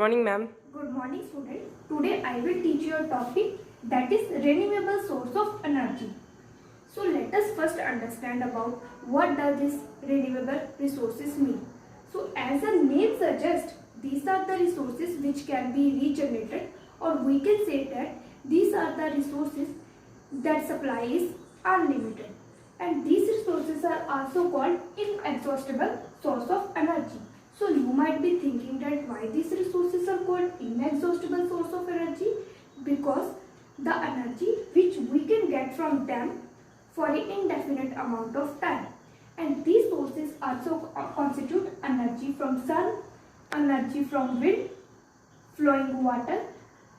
morning, ma'am. Good morning, student. Today I will teach you a topic that is renewable source of energy. So let us first understand about what does this renewable resources mean. So as the name suggests, these are the resources which can be regenerated, or we can say that these are the resources that supply is unlimited, and these resources are also called inexhaustible source of energy. So you might be thinking that why these resources are called inexhaustible source of energy? Because the energy which we can get from them for an indefinite amount of time. And these sources also constitute energy from sun, energy from wind, flowing water,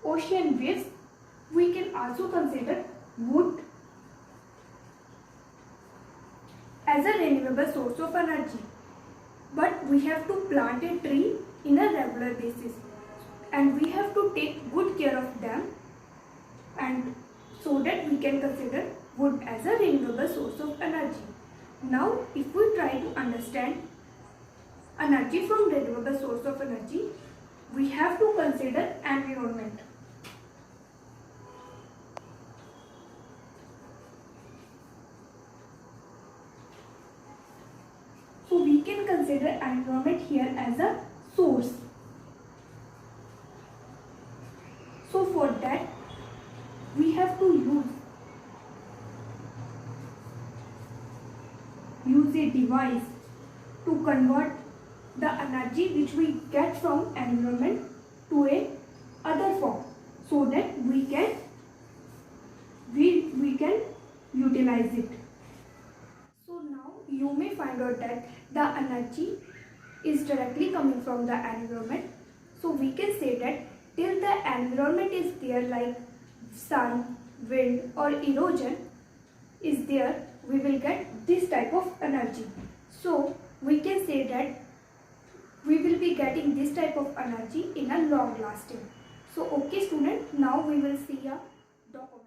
ocean waves. We can also consider wood as a renewable source of energy. But we have to plant a tree in a regular basis, and we have to take good care of them, and so that we can consider wood as a renewable source of energy. Now if we try to understand energy from renewable source of energy, we have to consider environment. So we can consider environment here as a source. So for that we have to use a device to convert the energy which we get from environment to a other form, so that we can utilize it. So now you may find out that the energy is directly coming from the environment. So we can say that till the environment is there, like sun, wind or erosion is there, we will get this type of energy. So we can say that we will be getting this type of energy in a long lasting. So okay student, now we will see a document.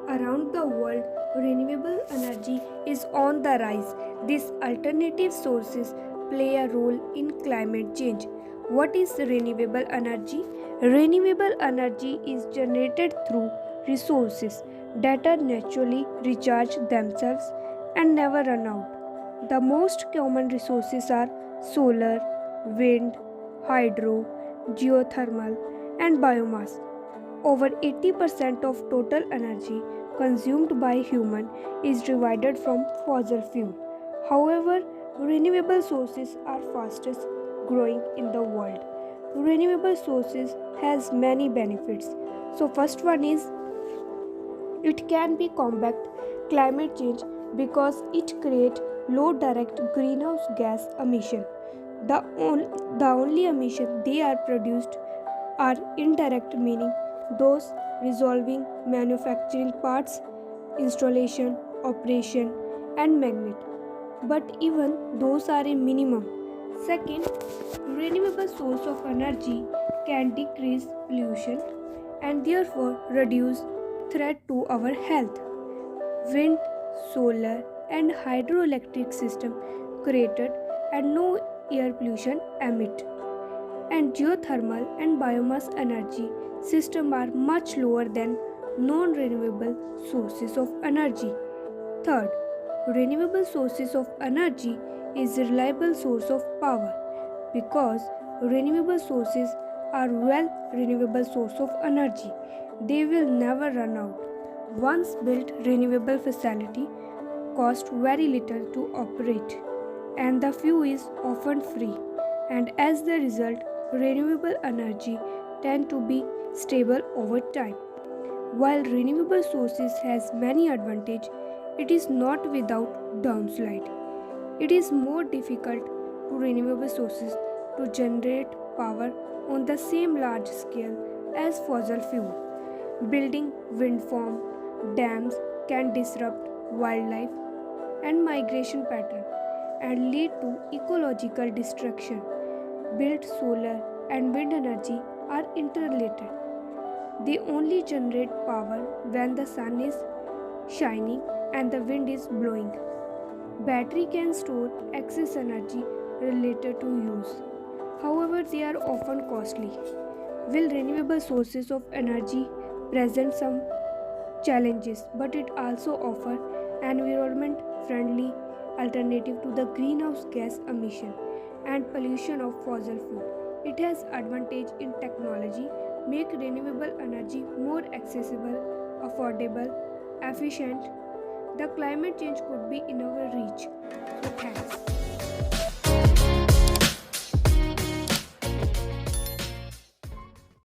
Around the world, renewable energy is on the rise. These alternative sources play a role in climate change. What is renewable energy? Renewable energy is generated through resources that are naturally recharge themselves and never run out. The most common resources are solar, wind, hydro, geothermal, and biomass. Over 80% of total energy consumed by human is derived from fossil fuel. However, renewable sources are fastest growing in the world. Renewable sources has many benefits. So first one is it can be combat climate change because it creates low direct greenhouse gas emission. The only emission they are produced are indirect, meaning those resolving manufacturing parts, installation, operation, and magnet. But even those are a minimum. Second, renewable source of energy can decrease pollution and therefore reduce threat to our health. Wind, solar, and hydroelectric system created and no air pollution emit, and geothermal and biomass energy system are much lower than non-renewable sources of energy. Third, renewable sources of energy is a reliable source of power because renewable sources are renewable source of energy. They will never run out. Once built renewable facility cost very little to operate, and the fuel is often free, and as the result renewable energy tend to be stable over time. While renewable sources has many advantages, it is not without downside. It is more difficult to renewable sources to generate power on the same large scale as fossil fuel. Building wind farm dams can disrupt wildlife and migration pattern and lead to ecological destruction. Built solar and wind energy are interrelated. They only generate power when the sun is shining and the wind is blowing. Battery can store excess energy related to use. However, they are often costly. Will renewable sources of energy present some challenges, but it also offers environment friendly alternative to the greenhouse gas emission and pollution of fossil fuel. It has advantage in technology, make renewable energy more accessible, affordable, efficient. The climate change could be in our reach. So thanks.